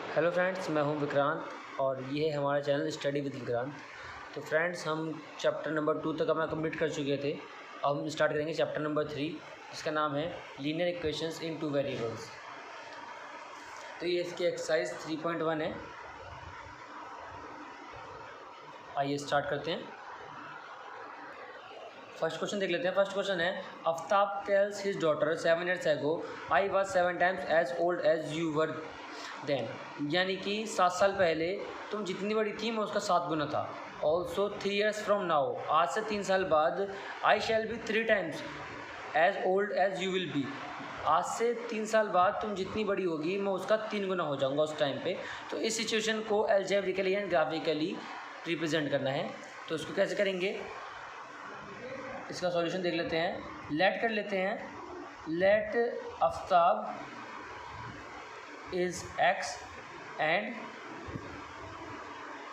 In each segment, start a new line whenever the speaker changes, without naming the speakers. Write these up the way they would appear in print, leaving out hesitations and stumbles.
Hello friends, मैं हूं विक्रांत और ये है हमारा चैनल स्टडी विद विक्रांत। तो फ्रेंड्स, हम चैप्टर नंबर 2 तक अपना कंप्लीट कर चुके थे। अब हम स्टार्ट करेंगे चैप्टर नंबर 3, जिसका नाम है लीनियर इक्वेशंस इन 2 वेरिएबल्स। तो ये इसकी एक्सरसाइज 3.1 है। आइए स्टार्ट करते हैं। फर्स्ट क्वेश्चन देख लेते हैं। फर्स्ट क्वेश्चन है, Aftab tells his daughter 7 years ago I was 7 times as old as you were then. यानी कि 7 साल पहले तुम जितनी बड़ी थी मैं उसका 7 गुना था। ऑल्सो 3 years फ्रॉम नाउ, आज से 3 साल बाद, I shall be 3 times as old as you will be. आज से 3 साल बाद तुम जितनी बड़ी होगी मैं उसका 3 गुना हो जाऊंगा उस टाइम पे। तो इस सिचुएशन को एल्जेब्रिकली एंड ग्राफिकली रिप्रेजेंट करना है। तो उसको कैसे करेंगे, इसका सॉल्यूशन देख लेते हैं। लेट कर लेते हैं। Let Aftab is x and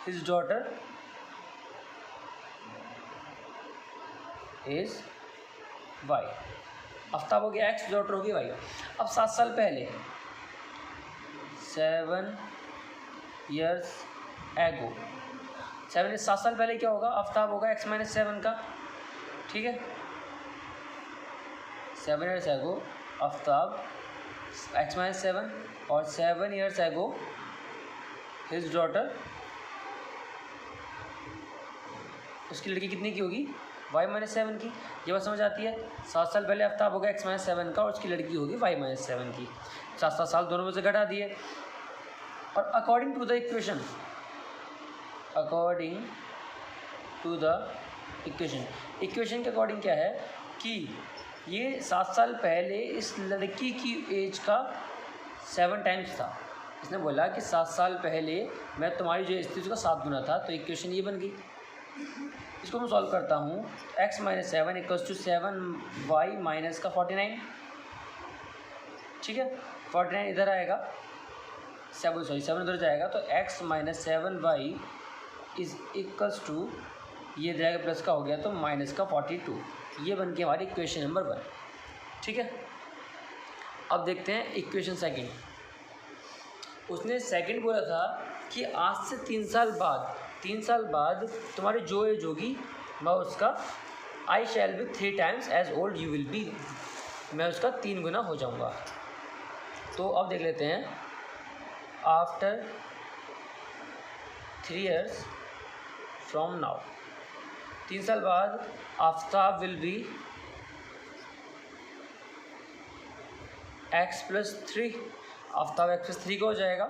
his daughter is y. Aftab हो गया एक्स, डॉटर होगी वाई। अब 7 साल पहले, 7 years ago, 7 साल पहले क्या होगा, आफ्ताब होगा x - 7 का। ठीक है, 7 years ago आफ्ताब x - 7 और 7 years ago हिज डॉटर, उसकी लड़की कितनी की होगी, y - 7 की। ये बात समझ आती है। 7 साल पहले आफ्ताब होगा x - 7 का और उसकी लड़की होगी y - 7 की। 7 साल दोनों में से घटा दिए। और according to the equation, according to the equation के अकॉर्डिंग क्या है कि ये 7 साल पहले इस लड़की की एज का 7 times था। इसने बोला कि 7 साल पहले मैं तुम्हारी जो एज थी उसका 7 गुना था। तो इक्वेशन ये बन गई। इसको मैं सॉल्व करता हूँ। x - 7 = 7y - 49। ठीक है, 49 इधर आएगा, 7 उधर जाएगा, तो x - 7y = ये जाएगा प्लस का हो गया तो माइनस का 42। ये बन के हमारी इक्वेशन नंबर 1। ठीक है, अब देखते हैं इक्वेशन सेकंड। उसने सेकंड बोला था कि आज से 3 साल बाद तुम्हारी जो एज होगी मैं उसका I shall be 3 times as old you will be, मैं उसका 3 गुना हो जाऊंगा। तो अब देख लेते हैं। आफ्टर 3 years फ्रॉम नाउ, 3 साल बाद Aftab will be x + 3। Aftab x + 3 का हो जाएगा।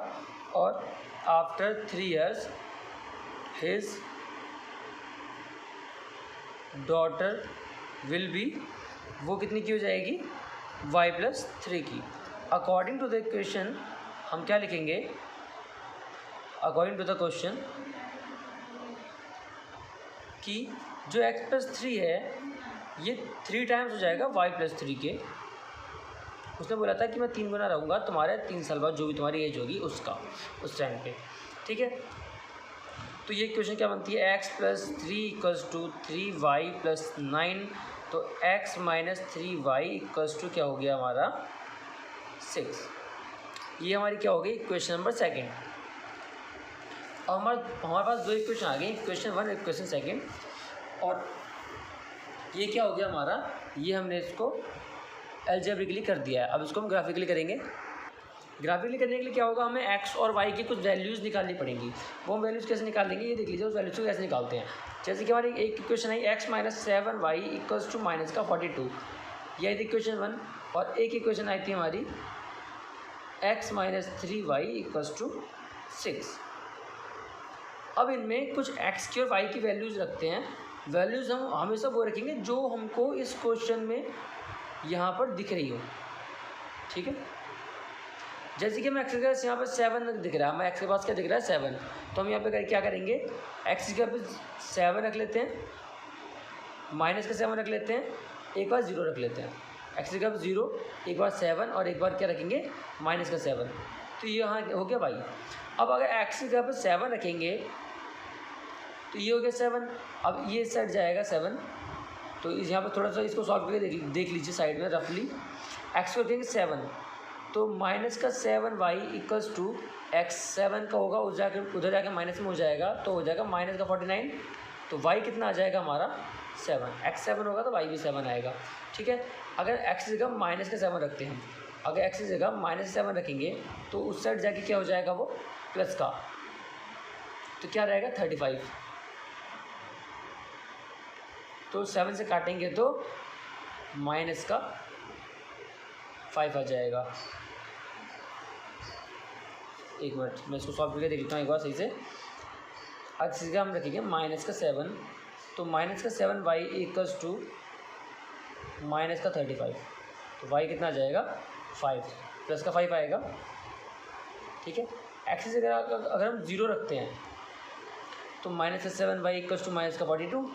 और after 3 years his daughter will be, वो कितनी की हो जाएगी, y + 3 की। अकॉर्डिंग टू द इक्वेशन हम क्या लिखेंगे, अकॉर्डिंग टू द क्वेश्चन, कि जो x + 3 है ये 3 times हो जाएगा y + 3 के। उसने बोला था कि मैं 3 गुना रहूँगा तुम्हारे 3 साल बाद जो भी तुम्हारी एज होगी उसका, उस टाइम पे। ठीक है, तो ये इक्वेशन क्या बनती है, x + 3 = 3y + 9। तो x - 3y = क्या हो गया हमारा 6। ये हमारी क्या हो गई, इक्वेशन नंबर सेकंड। और हमारे पास 2 इक्वेशन आ गई, इक्वेशन 1 इक्वेशन सेकंड। और ये क्या हो गया हमारा, ये हमने इसको एल्जेब्रिकली कर दिया है। अब इसको हम ग्राफिकली करेंगे। ग्राफिकली करने के लिए क्या होगा, हमें x और y की कुछ वैल्यूज़ निकालनी पड़ेंगी। वो हम वैल्यूज़ कैसे निकालेंगे, ये देख लीजिए उस वैल्यूज़ को कैसे निकालते हैं। जैसे कि हमारी एक इक्वेशन आई x - 7y = -42, यह थी इक्वेशन 1। और एक इक्वेशन आई थी हमारी x - 3y = 6। अब इनमें कुछ x की और y की वैल्यूज़ रखते हैं। वैल्यूज़ हम हमेशा वो रखेंगे जो हमको इस क्वेश्चन में यहाँ पर दिख रही हो। ठीक है, जैसे कि हमें x के पास यहाँ पर 7 दिख रहा है, हमें x के पास क्या दिख रहा है, 7। तो हम यहाँ पे क्या करेंगे, x के पास 7 रख लेते हैं, माइनस का 7 रख लेते हैं, एक बार 0 रख लेते हैं। x के पास 0, एक बार 7 और एक बार क्या रखेंगे, माइनस का 7। तो ये यहाँ हो गया भाई। अब अगर x के पास 7 रखेंगे तो ये हो गया 7। अब ये सेट जाएगा 7। तो यहाँ पर थोड़ा सा इसको सॉल्व करके देख लीजिए साइड में रफली। x को रखेंगे 7, तो माइनस का 7y इक्वल्स टू x 7 का होगा उधर जाके माइनस में हो जाएगा, तो हो जाएगा माइनस का 49। तो y कितना आ जाएगा हमारा 7, x 7 होगा तो y भी 7 आएगा। ठीक है, अगर x की जगह माइनस का 7 रखते हैं, अगर x की जगह माइनस 7 रखेंगे तो उस साइड जाके क्या हो जाएगा वो प्लस का, तो क्या रहेगा 35। तो 7 से काटेंगे तो माइनस का 5 आ जाएगा। एक मिनट मैं इसको सॉल्व करके देख लेता हूँ एक बार सही से। अब इसी का हम रखेंगे माइनस का 7, तो माइनस का 7y इक्वल्स टू माइनस का 35, तो y कितना आ जाएगा 5, प्लस का 5 आएगा। ठीक है, एक्सिस अगर हम 0 रखते हैं तो माइनस का 7y इक्वल्स टू माइनस का 42,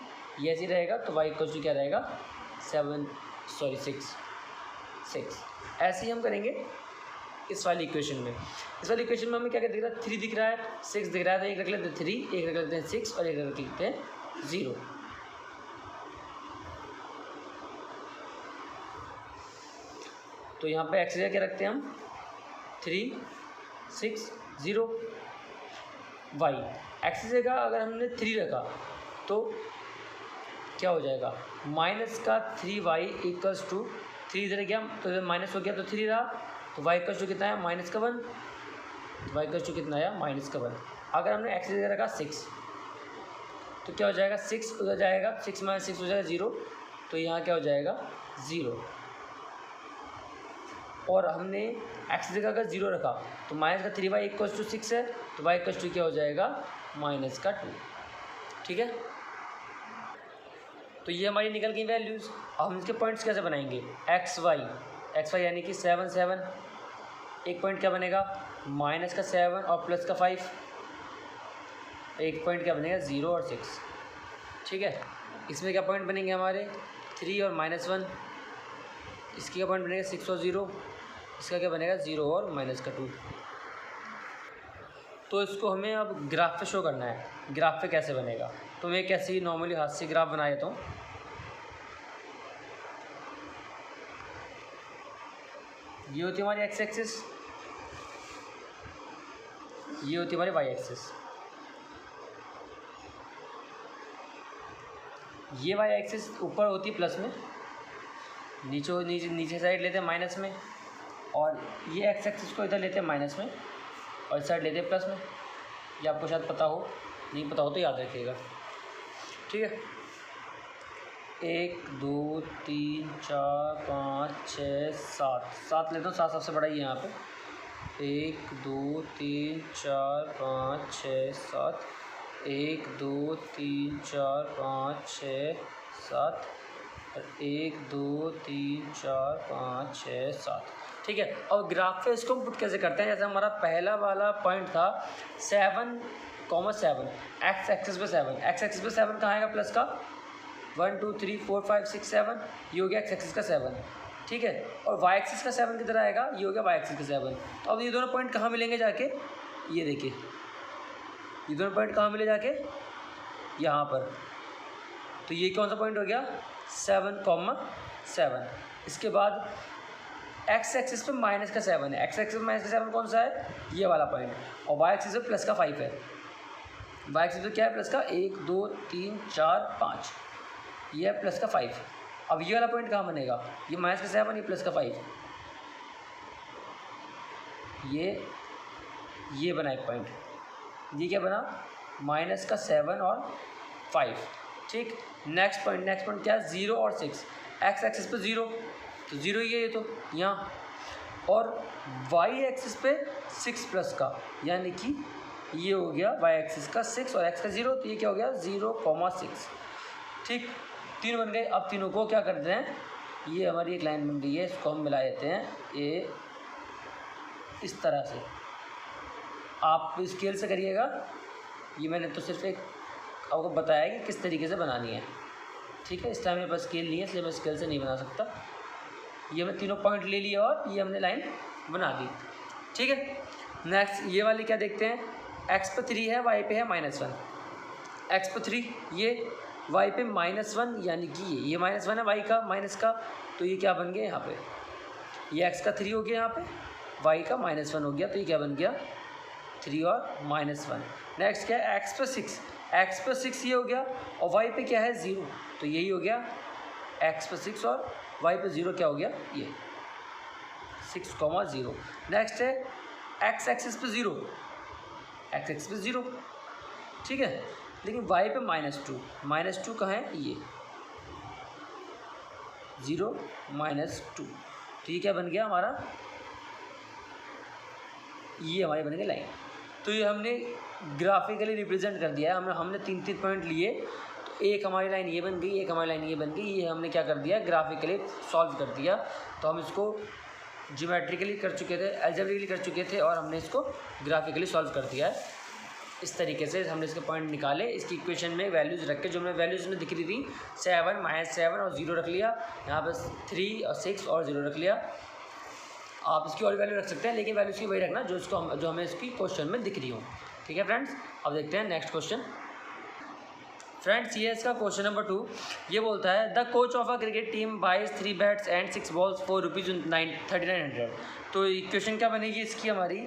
ये ऐसे रहेगा, तो y इक्वल्स टू क्या रहेगा 6। ऐसे ही हम करेंगे इस वाली इक्वेशन में। इस वाली इक्वेशन में हमें क्या क्या दिख रहा है, 3 दिख रहा है, 6 दिख रहा है, तो एक रख लेते हैं 3, एक रख लेते हैं 6 और एक रख लेते हैं 0। तो यहाँ पे एक्स क्या रखते हैं हम 3 6 0। वाई एक्स जगह अगर हमने 3 रखा तो क्या हो जाएगा, माइनस का 3y इक्वल्स टू 3 इधर गया तो माइनस हो गया तो 3 रहा, तो y इक्वल्स टू कितना है माइनस का 1, y इक्वल्स टू कितना आया माइनस का 1। अगर हमने एक्स जगह रखा 6 तो क्या हो जाएगा 6 उधर जाएगा, 6 माइनस 6 हो जाएगा 0, तो यहाँ क्या हो जाएगा 0। और हमने एक्स जगह अगर 0 रखा तो माइनस का 3y इक्वल्स टू 6 है, तो y इक्वल्स टू क्या हो जाएगा माइनस का 2। ठीक है, तो ये हमारी निकल गई वैल्यूज़। अब हम इसके पॉइंट्स कैसे बनाएंगे, एक्स वाई यानी कि 7 7, एक पॉइंट क्या बनेगा माइनस का 7 और प्लस का 5, एक पॉइंट क्या बनेगा 0 और 6। ठीक है, इसमें क्या पॉइंट बनेंगे हमारे 3 और -1, इसकी क्या पॉइंट बनेगा 6 और 0, इसका क्या बनेगा 0 और माइनस का 2। तो इसको हमें अब ग्राफ पे शो करना है, ग्राफ पे कैसे बनेगा, तो मैं कैसे ही नॉर्मली हाथ से ग्राफ बना देता हूँ। ये होती है हमारी एक्स एक्सिस, ये होती है हमारी वाई एक्सिस। ये वाई एक्सिस ऊपर होती है प्लस में, नीचे साइड लेते हैं माइनस में, और ये एक्स एक्सिस को इधर लेते हैं माइनस में और इस साइड लेते हैं प्लस में। ये आपको शायद पता हो, नहीं पता हो तो याद रखिएगा। ठीक है, 1 2 3 4 5 6 7 लेता हूँ, 7 सबसे बड़ा ही है यहाँ पे। 1 2 3 4 5 6 7, 1 2 3 4 5 6 7, 1 2 3 4 5 6 7। ठीक है, और ग्राफ पे इसको पुट कैसे करते हैं, जैसे हमारा पहला वाला पॉइंट था 7, एक्स एक्सिस पे 7, एक्स एक्सिस पे 7 कहाँ आएगा प्लस का 1 2 3 4 5 6 7, ये हो गया एक्स एक्सिस का 7। ठीक है, और वाई एक्सिस का 7 किधर आएगा, ये हो गया वाई एक्सिस का 7। तो अब ये दोनों पॉइंट कहाँ मिलेंगे जाके, ये देखिए ये दोनों पॉइंट कहाँ मिले जाके यहाँ पर। तो ये कौन सा पॉइंट हो गया 7, इसके बाद एक्स एक्सिस पे माइनस का 7 है, एक्स एक्सिस पे माइनस का 7 कौन सा है, ये वाला पॉइंट, और वाई एक्सिस पे प्लस का 5 है। वाई एक्सिस पे क्या है प्लस का 1 2 3 4 5, ये है प्लस का 5। अब ये वाला पॉइंट कहाँ बनेगा, ये माइनस का 7, ये प्लस का 5, ये बना एक पॉइंट, ये क्या बना माइनस का 7 और 5। ठीक, नेक्स्ट पॉइंट क्या है 0 और 6, एक्स एक्सिस पे 0 तो 0 ही है ये तो यहाँ, और वाई एक्सिस पे 6 प्लस का, यानी कि ये हो गया वाई एक्सिस का 6 और एक्स का 0, तो ये क्या हो गया 0,6। ठीक, 3 बन गए। अब तीनों को क्या करते हैं, ये हमारी एक लाइन बन गई है, इसको हम मिला देते हैं ये इस तरह से। आप स्केल से करिएगा, ये मैंने तो सिर्फ एक आपको बताया कि किस तरीके से बनानी है। ठीक है, इस टाइम मेरे पास स्केल नहीं है इसलिए मैं स्केल से नहीं बना सकता। ये हमने तीनों पॉइंट ले लिए और ये हमने लाइन बना दी। ठीक है, नेक्स्ट ये वाली क्या देखते हैं, एक्स पे 3 है, वाई पे है -1, एक्स पे 3 ये, वाई पे -1, यानी कि ये -1 है वाई का माइनस का, तो ये क्या बन गया यहाँ पे, ये एक्स का 3 हो गया यहाँ पे, वाई का -1 हो गया, तो ये क्या बन गया 3 और -1। नेक्स्ट क्या है x+6 ये हो गया, और वाई पे क्या है 0, तो यही हो गया x+6 और वाई पे 0 क्या हो गया ये 6,0। नेक्स्ट है x एक्सिस पे 0, x एक्सिस पे 0, ठीक है, लेकिन y पे -2 कहाँ है ये 0 -2, तो ये क्या बन गया हमारा, ये हमारी बन गई लाइन। तो ये हमने ग्राफिकली रिप्रेजेंट कर दिया है, हमने 3 पॉइंट लिए, तो एक हमारी लाइन ये बन गई, एक हमारी लाइन ये बन गई, ये हमने क्या कर दिया ग्राफिकली सॉल्व कर दिया। तो हम इसको ज्योमेट्रिकली कर चुके थे, अलजेब्रिकली कर चुके थे, और हमने इसको ग्राफिकली सॉल्व कर दिया है। इस तरीके से हमने इसके पॉइंट निकाले, इसकी इक्वेशन में वैल्यूज़ रख के, जो हमें वैल्यूज़ में दिख रही थी 7 -7 और 0 रख लिया, यहाँ पर 3 और 6 और 0 रख लिया। आप इसकी और वैल्यू रख सकते हैं, लेकिन वैल्यू इसकी वही रखना जो हमें इसकी क्वेश्चन में दिख रही हो, ठीक है फ्रेंड्स। अब देखते हैं नेक्स्ट क्वेश्चन। फ्रेंड्स ये इसका क्वेश्चन नंबर 2, ये बोलता है the coach of a cricket team buys 3 bats and 6 balls for ₹3900। तो इक्वेशन क्या बनेगी इसकी हमारी,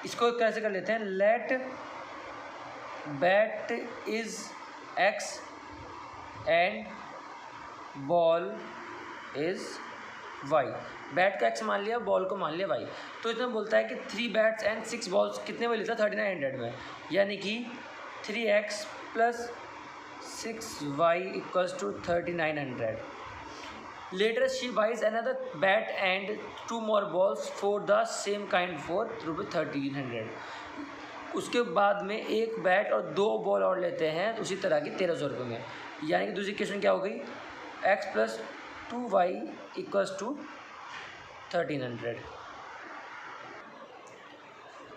इसको कैसे कर लेते हैं, let bat is x and ball is y। Bat का x मान लिया, बॉल को मान लिया y। तो इसमें बोलता है कि 3 बैट्स एंड 6 बॉल्स कितने में लेता है 3900 में, यानी कि 3x + 6y = 3900। Later she buys another bat and 2 more balls for the same kind for ₹1300। उसके बाद में एक बैट और 2 बॉल और लेते हैं उसी तरह की 1300 रुपये में, यानी कि दूसरी इक्वेशन क्या हो गई, x + 2y = 1300।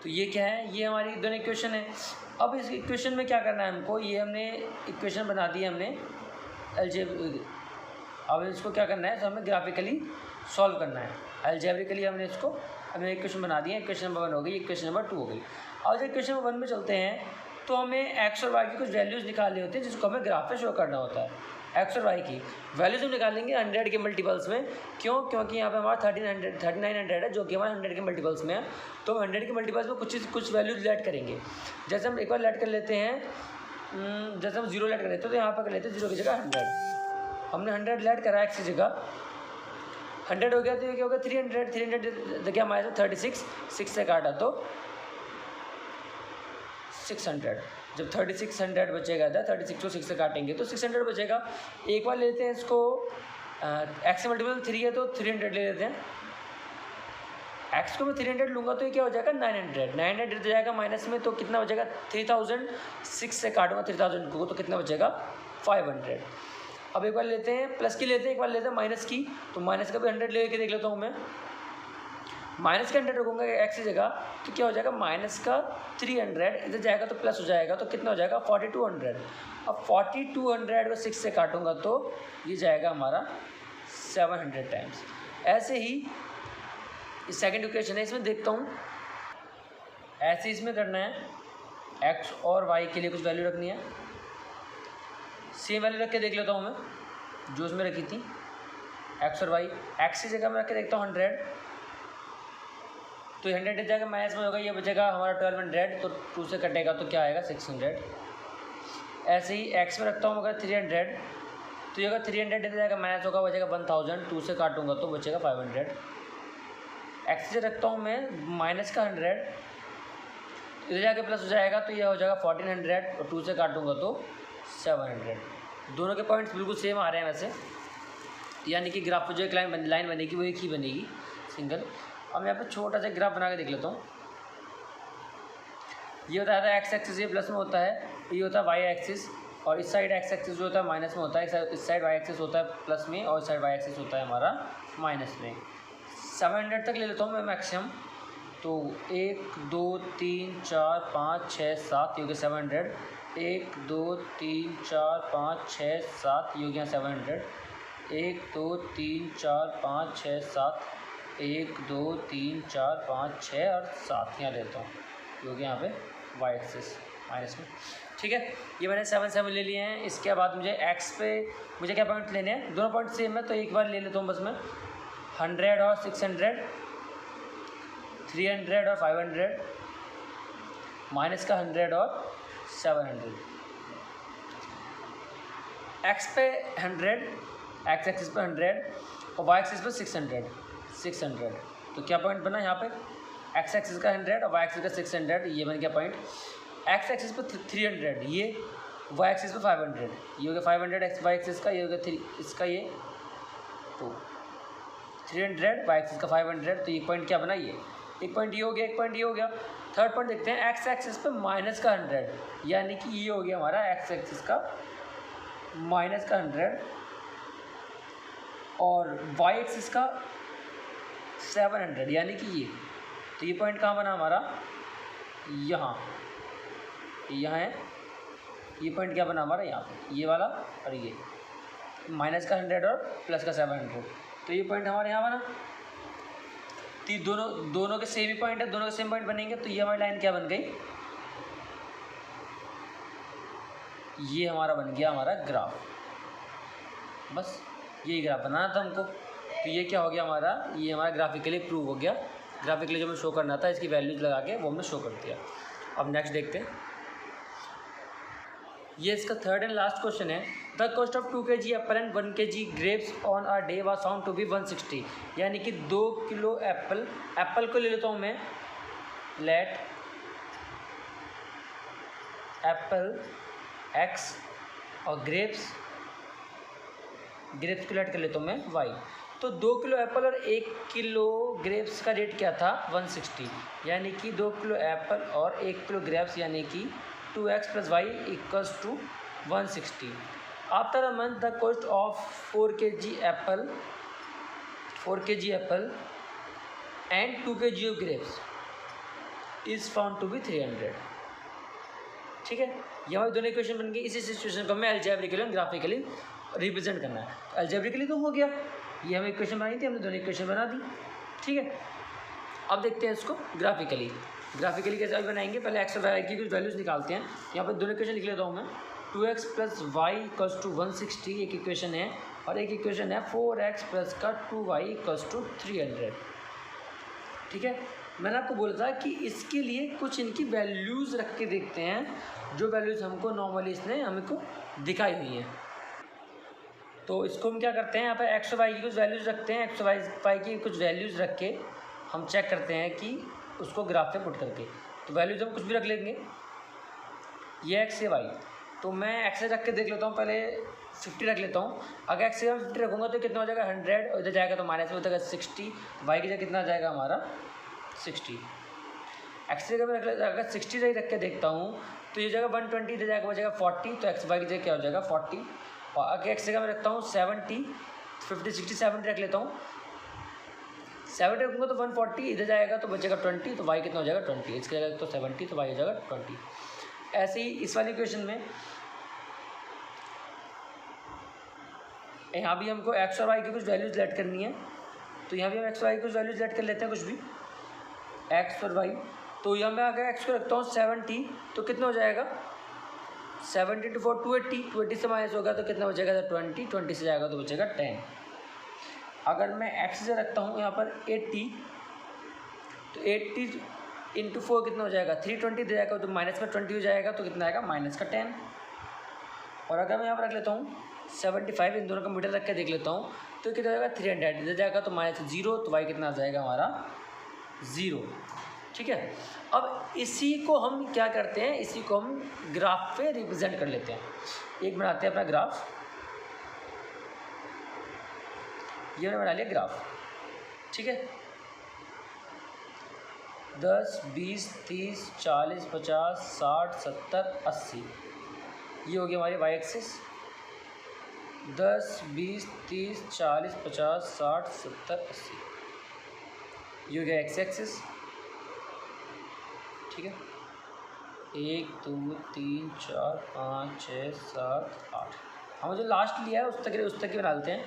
तो ये क्या है, ये हमारी दोनों इक्वेशन है। अब इस इक्वेशन में क्या करना है हमको, ये हमने इक्वेशन बना दी हमने अब इसको क्या करना है, तो हमें ग्राफिकली सॉल्व करना है। अलजेब्रिकली हमने इक्वेशन बना दी है, इक्वेशन नंबर 1 हो गई, इक्वेशन नंबर 2 हो गई। अब जब इक्वेशन नंबर 1 में चलते हैं, तो हमें x और y की कुछ वैल्यूज़ निकालनी होती है, जिसको हमें ग्राफ पे शो करना होता है। x और y की वैल्यूज़ हम निकालेंगे 100 के मल्टीपल्स में, क्योंकि यहाँ पे हमारा 3900 है, जो कि हमारा 100 के मल्टीपल्स में है। तो हम 100 के मल्टीपल्स में कुछ वैल्यूज़ लेट करेंगे। जैसे हम एक बार लेट कर लेते हैं, जैसे हम 0 लेट कर लेते हैं, तो यहाँ पर कर लेते हैं 0 की जगह 100। हमने 100 लेट करा x की जगह, 100 हो गया, तो ये क्या होगा 300 देखिए हमारे 36 6 से काटा तो 600। जब 3600 बचेगा था, 36 को 6 से काटेंगे तो 600 बचेगा। एक बार लेते हैं इसको, x मल्टीपल 3 है तो 300 ले लेते हैं। x को मैं 300 लूँगा तो ये क्या हो जाएगा 900 हो जाएगा माइनस में, तो कितना बचेगा 3000। 6 से काटूंगा 3000 को, तो कितना बचेगा 500। अब एक बार लेते हैं प्लस की, लेते हैं एक बार लेते हैं माइनस की, तो माइनस का भी 100 लेके देख लेता हूँ मैं। माइनस का 100 रखूँगा x की जगह, तो क्या हो जाएगा माइनस का 300, इधर जाएगा तो प्लस हो जाएगा, तो कितना हो जाएगा 4200। अब 4200 को 6 से काटूंगा तो ये जाएगा हमारा 700 टाइम्स। ऐसे ही इस सेकंड इक्वेशन है, इसमें देखता हूँ, ऐसे इसमें करना है, x और y के लिए कुछ वैल्यू रखनी है, सेम वैल्यू रख के देख लेता हूँ मैं जो उसमें रखी थी, x और y। x की जगह में रख के देखता हूँ 100, तो 100 इस जगह माइनस में होगा, ये बचेगा हमारा 1200, तो 2 से कटेगा तो क्या आएगा 600। ऐसे ही x में रखता हूँ अगर 300, तो ये अगर 300 इस जगह माइनस होगा, बचेगा 1000, 2 से काटूंगा तो बचेगा 500। x से रखता हूँ मैं माइनस का 100, इधर जाके प्लस हो जाएगा, तो यह हो जाएगा 1400, और 2 से काटूंगा तो 700। दोनों के पॉइंट्स बिल्कुल सेम आ रहे हैं वैसे, यानी कि ग्राफ पर जो एक लाइन बनेगी वो एक ही बनेगी सिंगल। अब यहाँ पे छोटा सा ग्राफ बना के देख लेता हूँ। ये होता है एक्स एक्सिस, ये प्लस में होता है, ये होता है वाई एक्सिस, और इस साइड एक्स एक्सिस जो होता है माइनस में होता है, इस साइड वाई एक्सिस होता है प्लस में, और इस साइड वाई एक्सिस होता है हमारा माइनस में। 700 तक ले लेता हूँ मैं मैक्सिमम, तो 1 2 3 4 5 6 7 ये हो गया 700। 1 2 3 4 5 6 7 ये हो गया 700। 1 2 3 4 5 6 7 1 2 3 4 5 6 और 7 यहाँ लेता हूँ, क्योंकि यहाँ पे वाई एक्सिस माइनस में। ठीक है, ये मैंने 7 ले लिए हैं। इसके बाद मुझे एक्स पे मुझे क्या पॉइंट लेने हैं, दोनों पॉइंट सेम है, तो एक बार ले लेता हूँ बस मैं 100 और 600। 300 और 500, माइनस का 100 और 700। एक्स पे 100, एक्स एक्सिस पे 100 और वाई एक्सिस पे 600। तो क्या पॉइंट बना यहाँ पे, एक्स एक्सिस का 100 और वाई एक्सिस का 600, ये बन गया पॉइंट। एक्स एक्सिस पे 300, ये वाई एक्सिस पे 500, ये हो गया 500 एक्स वाई एक्सिस का, ये हो गया 3 इसका, ये तो 300 वाई एक्सिस का 500। तो ये पॉइंट क्या बना, ये एक पॉइंट ये हो गया, एक पॉइंट ये हो गया। थर्ड पॉइंट देखते हैं, एक्स एक्सिस पे माइनस का 100, यानी कि ये हो गया हमारा एक्स एक्सिस का माइनस का 100 और वाई एक्सिस का 700, यानी कि ये। तो ये पॉइंट कहाँ बना हमारा, यहाँ है। ये पॉइंट क्या बना हमारा, यहाँ पे ये वाला, और ये माइनस का 100 और प्लस का 700। तो ये पॉइंट हमारे यहाँ बना। तो दोनों के सेम ही पॉइंट है, दोनों के सेम पॉइंट बनेंगे। तो ये हमारी लाइन क्या बन गई, ये हमारा बन गया हमारा ग्राफ। बस यही ग्राफ बनाना था हमको। तो ये क्या हो गया हमारा, ये हमारा ग्राफिकली प्रूव हो गया। ग्राफिकली जो हमें शो करना था, इसकी वैल्यूज लगा के वो हमने शो कर दिया। अब नेक्स्ट देखते हैं, ये इसका थर्ड एंड लास्ट क्वेश्चन है। The cost of 2 kg apple and 1 kg grapes on a day was found to be 160, यानी कि 2 किलो एप्पल को ले लेता हूँ मैं, लेट एप्पल एक्स और ग्रेप्स को लेट कर लेता हूँ मैं वाई। तो 2 किलो एप्पल और 1 किलो ग्रेप्स का रेट क्या था, 160, यानी कि 2 किलो एप्पल और 1 किलो ग्रेप्स, यानी कि 2x + y = 160। After a month the cost of 4 kg apple and 2 kg of grapes is found to be 300। ठीक है, ये हमारी दोनों इक्वेशन बन गई। इसी सिचुएशन को हमें अलजेब्रिकली और ग्राफिकली रिप्रेजेंट करना है। अलजेब्रिकली तो हो गया, ये हमें इक्वेशन बनाई थी, हमने दोनों इक्वेशन बना दी। ठीक है, अब देखते हैं इसको ग्राफिकली कैसे बनाएंगे। पहले एक्स और वाई की कुछ वैल्यूज निकालते हैं। यहाँ पर दोनों इक्वेशन लिख लेता हूँ मैं। 2x + y = 160 एक इक्वेशन है, और एक इक्वेशन है 4x + का 2y = 300। ठीक है, मैंने आपको बोला था कि इसके लिए कुछ इनकी वैल्यूज़ रख के देखते हैं, जो वैल्यूज़ हमको नॉर्मली इसने हमको दिखाई हुई हैं। तो इसको हम क्या करते हैं, यहाँ पर एक्स और वाई की कुछ वैल्यूज़ रखते हैं। एक्स और वाई की कुछ वैल्यूज़ रख के हम चेक करते हैं कि उसको ग्राफ पे पुट करके। तो वैल्यूज़ हम कुछ भी रख लेंगे, ये एक्स है वाई। तो मैं एक्स रख के देख लेता हूँ, पहले 50 रख लेता हूँ। अगर एक्स से 50 रखूँगा तो कितना हो जाएगा, 100, और इधर जाएगा तो माइनस में हो जाएगा 60। वाई की जगह कितना आ जाएगा हमारा 60। एक्स की जगह मैं अगर 60 रख के देखता हूँ तो ये जगह 120, इधर जाएगा हो जाएगा 40। तो एक्स वाई की जगह क्या हो जाएगा 40। और अगर एक्स जगह मैं रखता हूँ 70, 50, 60, 70 रख लेता हूँ। 70 रखूँगा तो 140, इधर जाएगा तो बचेगा 20। तो वाई कितना हो जाएगा 20, इसकी जगह तो 70, तो वाई हो जाएगा 20। ऐसे ही इस वाली इक्वेशन में यहाँ भी हमको एक्स और वाई की कुछ वैल्यूज लेट करनी है। तो यहाँ भी हम एक्स और वाई की कुछ वैल्यूज लेट कर लेते हैं, कुछ भी एक्स और वाई। तो यहाँ मैं अगर एक्स को रखता हूँ 70, तो कितना हो जाएगा 70 × 4 280, 280 से माइनस होगा तो कितना बचेगा 20, 20 से जाएगा तो बचेगा 10। अगर मैं एक्स से रखता हूँ यहाँ पर 80, तो 80 × 4 कितना हो जाएगा 320 दे जाएगा, तो माइनस का 20 हो जाएगा, तो कितना आएगा माइनस का 10। और अगर मैं यहाँ पर रख लेता हूँ 75, इन दोनों का मीटर रख के देख लेता हूँ तो कितना हो जाएगा 300, इधर जाएगा तो माइनस 0, तो वाई कितना आ जाएगा हमारा 0। ठीक है, अब इसी को हम क्या करते हैं, इसी को हम ग्राफ पे रिप्रेजेंट कर लेते हैं। एक बनाते हैं अपना ग्राफ, ये मैंने बना लिया ग्राफ। ठीक है, 10, 20, 30, 40, 50, 60, 70, 80, ये हो गया हमारी वाई एक्सिस। 10, 20, 30, 40, 50, 60, 70, 80, ये हो गया एक्स एक्सिस। ठीक है, 1, 2, 3, 4, 5, 6, 7, 8, हम जो लास्ट लिया है उस तक ही बना लेते हैं।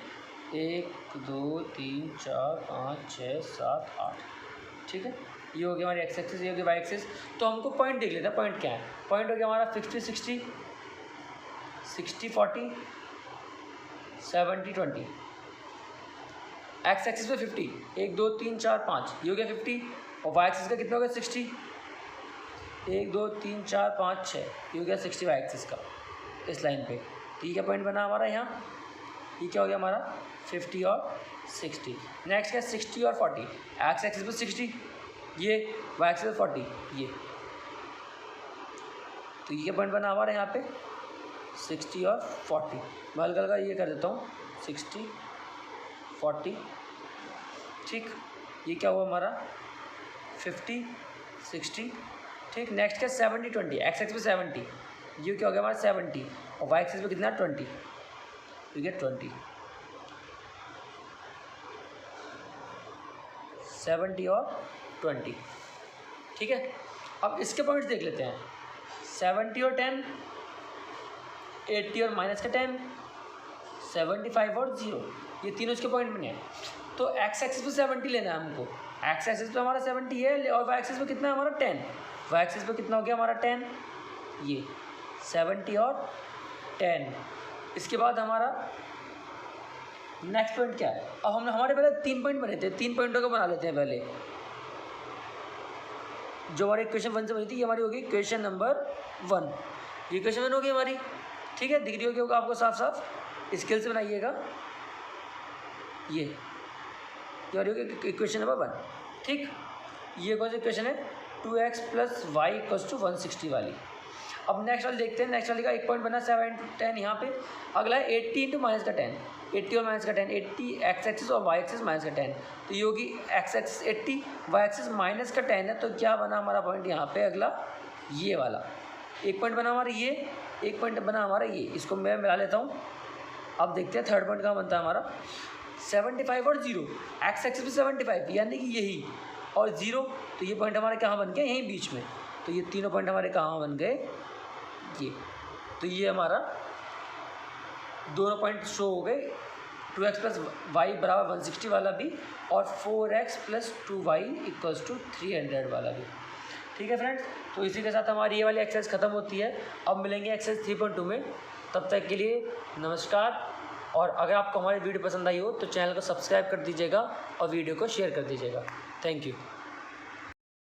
1, 2, 3, 4, 5, 6, 7, 8। ठीक है, ये हो गया हमारी एक्स एक्सिस, ये हो गया वाई एक्सिस। तो हमको पॉइंट देख लेते हैं, पॉइंट क्या है। पॉइंट हो गया हमारा 50, 60, 60, 40, 70, 20। एक्स एक्सिस पे 50, 1, 2, 3, 4, 5, ये हो गया 50। और वाई एक्सिस का कितना हो गया 60, 1 2 3 4 5 6, ये हो गया 60 वाई एक्सिस का इस लाइन पे। ठीक है, पॉइंट बना हमारा यहाँ, ये क्या हो गया हमारा 50 और 60। नेक्स्ट क्या 60 और 40, एक्स एक्सिस पे 60 ये, वाई एक्सिस पे 40 ये, तो ये पॉइंट बना हमारा यहाँ पे 60 और 40। मैं हल्का हल्का ये कर देता हूँ 60 40। ठीक, ये क्या हुआ हमारा 50 60। ठीक, नेक्स्ट क्या 70 20, एक्स एक्सिस पे 70, ये क्या हो गया हमारा 70 और वाई एक्सिस पे कितना 20, तो ये 20 70 और 20। ठीक है, अब इसके पॉइंट्स देख लेते हैं 70 और 10, 80 और माइनस का 10, 75 और 0, ये तीनों इसके पॉइंट बने हैं। तो एक्स एक्सिस पे 70 लेना है हमको, एक्स एक्सिस पे हमारा 70 है और वाई एक्सिस पे कितना है हमारा 10, वाई एक्सिस पे कितना हो गया हमारा 10, ये 70 और 10। इसके बाद हमारा नेक्स्ट पॉइंट क्या है, अब हमने हमारे पहले 3 पॉइंट बने थे, 3 पॉइंटों को बना लेते हैं पहले। जो हमारी इक्वेशन 1 से बनी थी ये हमारी होगी इक्वेशन नंबर 1, ये इक्वेशन 1 होगी हमारी। ठीक है, दिख रही होगी आपको साफ साफ, स्केल से बनाइएगा, ये हमारी होगी इक्वेशन नंबर 1। ठीक, ये कौन सी इक्वेशन है 2x + y = 160 वाली। अब नेक्स्ट वाली देखते हैं, नेक्स्ट वाली का एक पॉइंट बना 7 10 यहाँ पे। अगला है 80 × माइनस का 10, 80 और माइनस का 10, 80 एक्स एक्सिस और वाई एक्सिस माइनस का 10, तो ये होगी x axis 80 y axis minus का 10 है। तो क्या बना हमारा पॉइंट यहाँ पे अगला ये वाला, एक पॉइंट बना हमारा ये, एक पॉइंट बना हमारा ये, इसको मैं मिला लेता हूँ। अब देखते हैं थर्ड पॉइंट कहाँ बनता है हमारा 75 और 0, एक्स एक्सिस पे 75 यानी कि यही, और 0, तो ये पॉइंट हमारे कहाँ बन गए यहीं बीच में। तो ये तीनों पॉइंट हमारे कहाँ बन गए ये, तो ये हमारा दोनों पॉइंट शो हो गए 2x + y = 160 वाला भी और 4x + 2y = 300 वाला भी। ठीक है फ्रेंड्स, तो इसी के साथ हमारी ये वाली एक्सरसाइज ख़त्म होती है। अब मिलेंगे एक्सरसाइज 3.2 में, तब तक के लिए नमस्कार। और अगर आपको हमारी वीडियो पसंद आई हो तो चैनल को सब्सक्राइब कर दीजिएगा और वीडियो को शेयर कर दीजिएगा। Thank you.